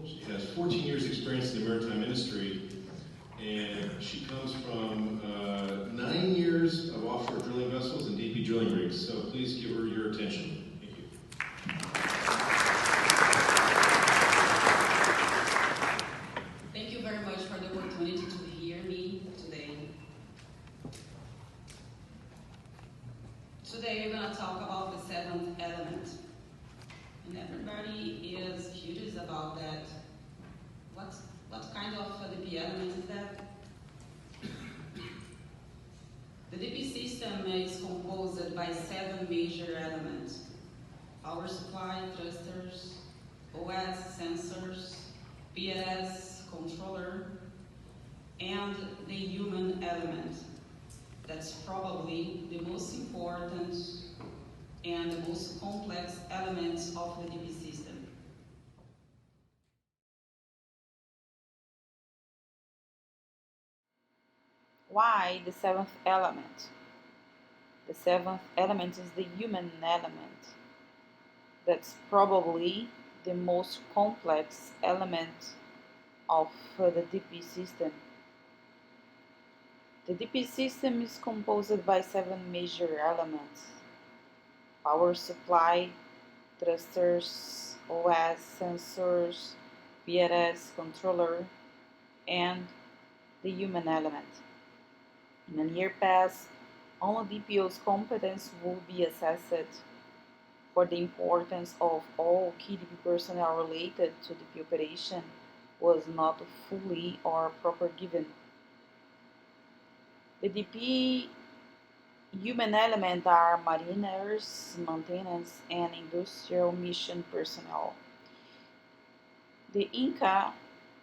She has 14 years experience in the maritime industry, and she comes from 9 years of offshore drilling vessels and DP drilling rigs. So please give her your attention. Thank you. Thank you very much for the opportunity to hear me today. Today we're going to talk about the seventh element. And everybody is curious about that. What kind of DP element is that? The DP system is composed by 7 major elements: power supply, thrusters, OS, sensors, PLS, controller, and the human element. That's probably the most important and the most complex elements of the DP system. Why the seventh element? The seventh element is the human element. That's probably the most complex element of the DP system. The DP system is composed by 7 major elements: power supply, thrusters, OS, sensors, PLS, controller, and the human element. In a year pass, only DPO's competence will be assessed, for the importance of all key DP personnel related to DP operation was not fully or proper given. The DP human element are mariners, maintenance, and Indusrial Mission personnel. The INCA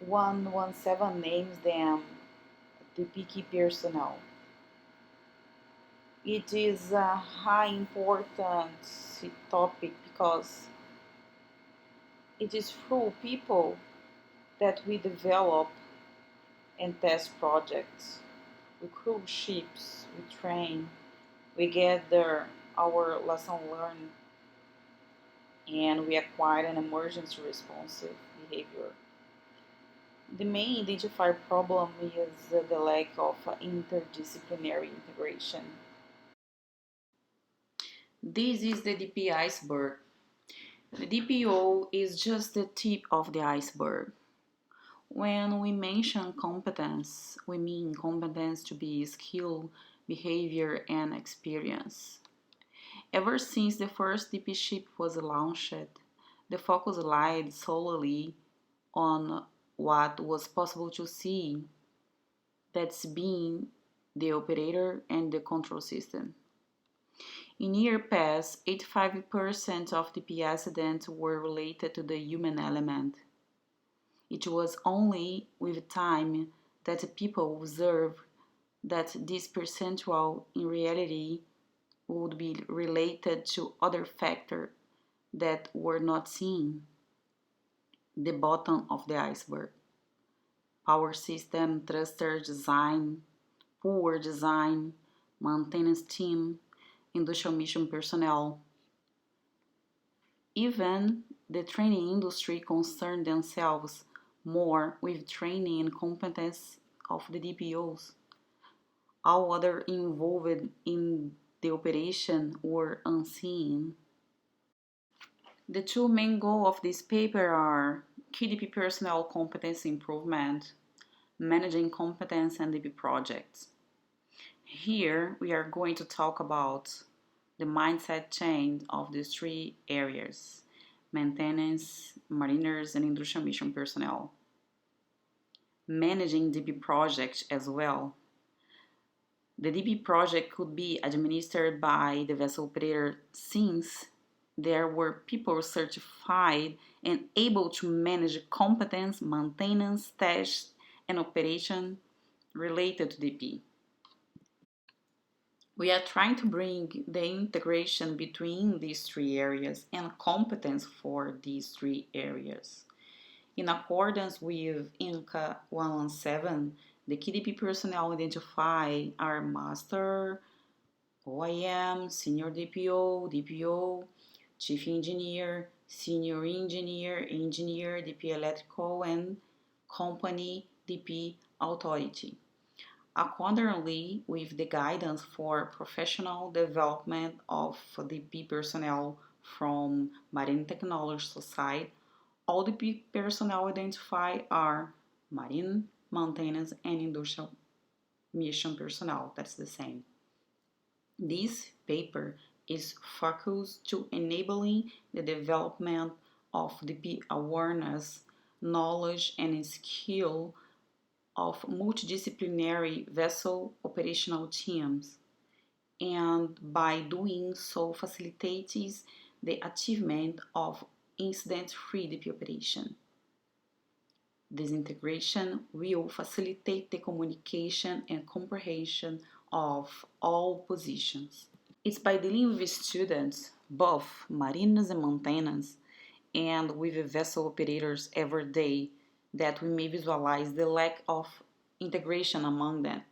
117 names them DP key personnel. It is a high important topic because it is through people that we develop and test projects. We crew ships, we train, we gather our lesson learned, and we acquire an emergency responsive behavior. The main identified problem is the lack of interdisciplinary integration. This is the DP iceberg. The DPO is just the tip of the iceberg. When we mention competence, we mean competence to be skill, behavior, and experience. Ever since the first DP ship was launched, the focus lied solely on what was possible to see, that's being the operator and the control system. In year past, 85% of DP accidents were related to the human element. It was only with time that people observed that this percentage in reality would be related to other factors that were not seen. The bottom of the iceberg: power system, thruster design, poor design, maintenance team, Indusrial Mission personnel. Even the training industry concerned themselves more with training and competence of the DPOs. All other involved in the operation were unseen. The 2 main goals of this paper are KDP personnel competence improvement, managing competence and DP projects. Here we are going to talk about the mindset change of these 3 areas: maintenance, mariners, and Indusrial Mission personnel. Managing DP projects as well. The DP project could be administered by the vessel operator since there were people certified and able to manage competence, maintenance, test, and operation related to DP. We are trying to bring the integration between these 3 areas and competence for these 3 areas. In accordance with INCA 117, the KDP personnel identify are master, OIM, senior DPO, DPO, chief engineer, senior engineer, DP electrical, and company DP authority. Accordingly, with the guidance for professional development of DP personnel from Marine Technology Society, all DP personnel identified are marine, maintenance, and industrial mission personnel. That's the same. This paper is focused to enabling the development of DP awareness, knowledge, and skill of multidisciplinary vessel operational teams, and by doing so facilitates the achievement of incident-free DP operation. This integration will facilitate the communication and comprehension of all positions. It's by dealing with students, both marines and maintenance, and with vessel operators every day, that we may visualize the lack of integration among them.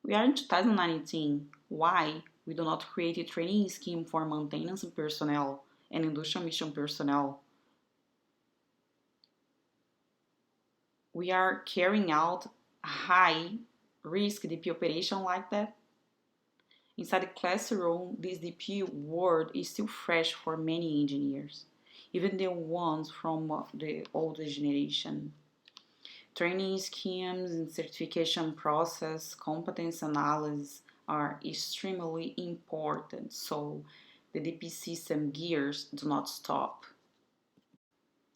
We are in 2019. Why we do not create a training scheme for maintenance personnel and industrial mission personnel? We are carrying out a high risk DP operation like that. Inside the classroom, this DP word is still fresh for many engineers, even the ones from the older generation. Training schemes and certification process, competence analysis are extremely important, so the DP system gears do not stop.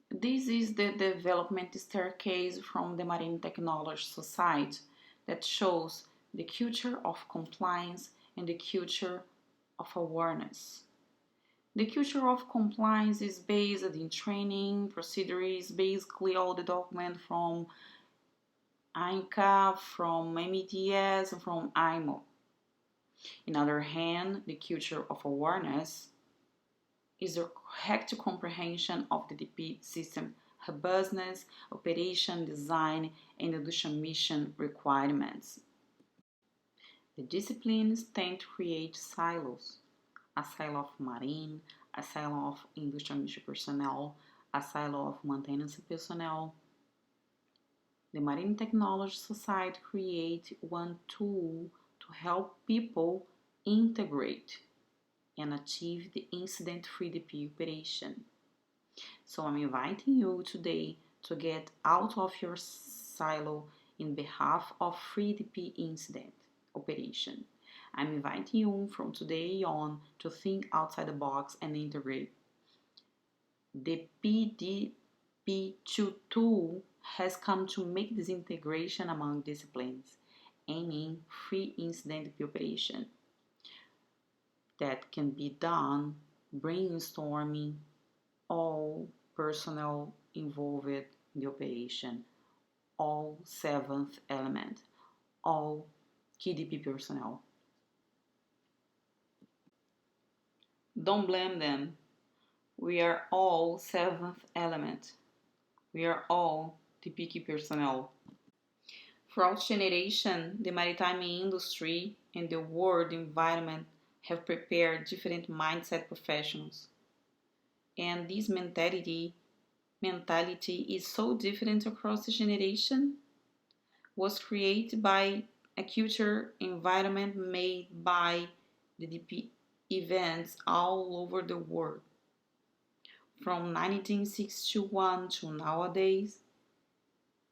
This is the development staircase from the Marine Technology Society that shows the culture of compliance and the culture of awareness. The culture of compliance is based in training, procedures, basically all the document from ICEBERG, from METS, from IMO. On the other hand, the culture of awareness is the correct comprehension of the DP system robustness, operation, design, and industrial mission requirements. The disciplines tend to create silos, a silo of marine, a silo of industrial mission personnel, a silo of maintenance personnel. The Marine Technology Society creates one tool to help people integrate and achieve the incident-free DP operation. So I'm inviting you today to get out of your silo in behalf of free DP incident operation. I'm inviting you from today on to think outside the box and integrate. The PDP2 tool has come to make this integration among disciplines, aiming free incident DP operation. That can be done brainstorming all personnel involved in the operation, all seventh element, all key DP personnel. Don't blame them. We are all seventh element. We are all DP key personnel. Throughout generation, the maritime industry and the world environment have prepared different mindset professionals. And this mentality is so different across the generation, was created by a culture environment made by the DP events all over the world. From 1961 to nowadays,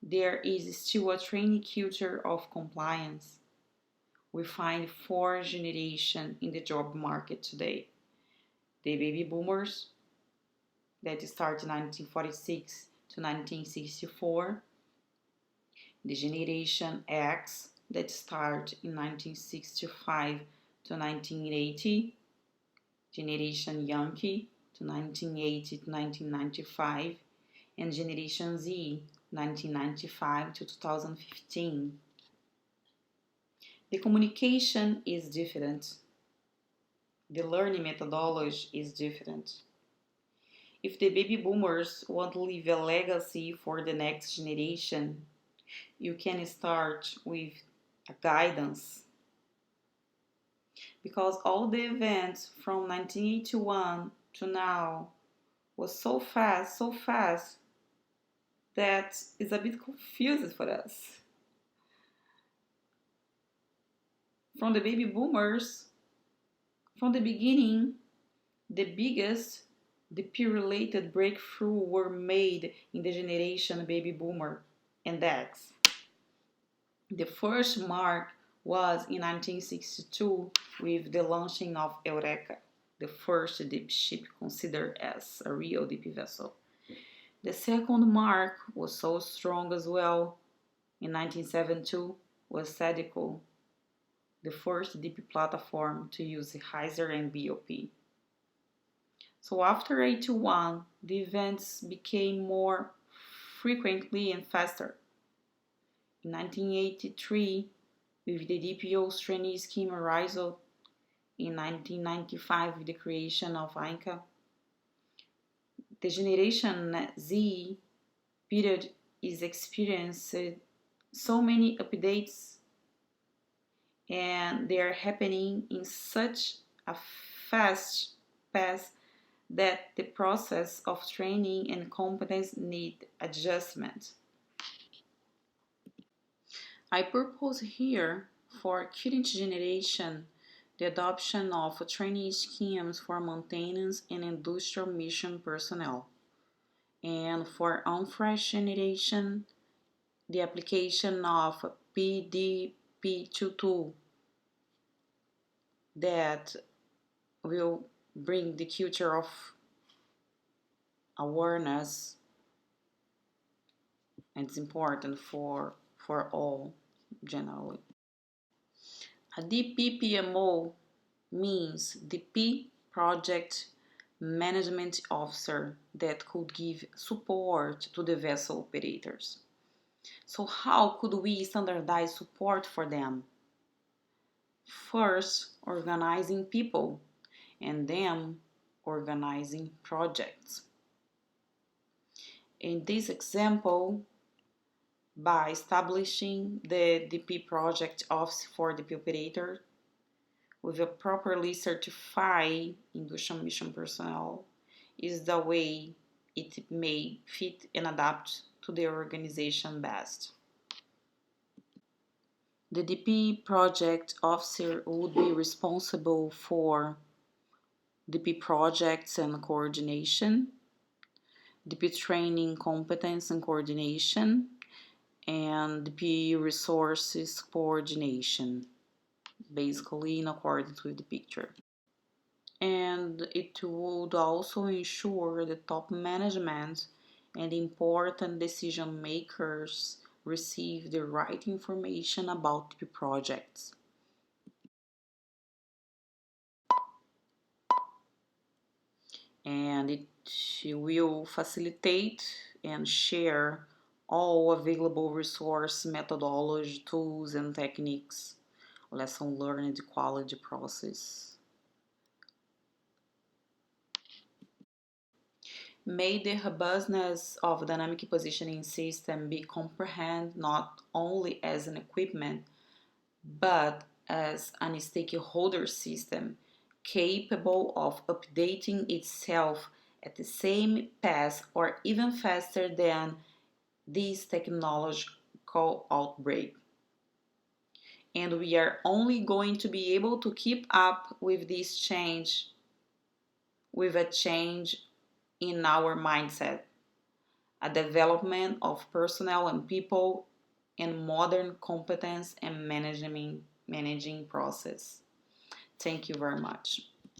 there is still a training culture of compliance. We find 4 generations in the job market today. The baby boomers that started in 1946 to 1964, the Generation X that started in 1965 to 1980, Generation Yankee to 1980 to 1995, and Generation Z 1995 to 2015. The communication is different. The learning methodology is different. If the baby boomers want to leave a legacy for the next generation, you can start with a guidance. Because all the events from 1981 to now was so fast that is a bit confused for us. From the baby boomers, from the beginning, the biggest DP-related breakthrough were made in the generation baby boomer and X. The first mark was in 1962 with the launching of Eureka, the first deep ship considered as a real deep vessel. The second mark was so strong as well in 1972 was Sadico, the first deep platform to use Heiser and BOP. So after 81, the events became more frequently and faster. In 1983, with the DPO's trainee scheme arrival, in 1995 with the creation of INCA, the Generation Z period is experiencing so many updates and they are happening in such a fast pace that the process of training and competence need adjustment. I propose here for current generation the adoption of training schemes for maintenance and industrial mission personnel, and for unfresh generation the application of PDP22 that will bring the culture of awareness, and it's important for all generally. A DPPMO means DP Project Management Officer that could give support to the vessel operators. So how could we standardize support for them? First, organizing people, and then organizing projects. In this example, by establishing the DP project office for the operator with a properly certified industrial mission personnel is the way it may fit and adapt to the organization best. The DP project officer would be responsible for DP projects and coordination, DP training competence and coordination, and DP resources coordination, basically in accordance with the picture. And it would also ensure the top management and important decision makers receive the right information about the projects. And it will facilitate and share all available resource methodology, tools and techniques, lesson learned quality process. May the robustness of dynamic positioning system be comprehended not only as an equipment, but as a stakeholder system capable of updating itself at the same pace or even faster than this technological outbreak. And we are only going to be able to keep up with this change with a change in our mindset, a development of personnel and people, and modern competence and managing process. Thank you very much.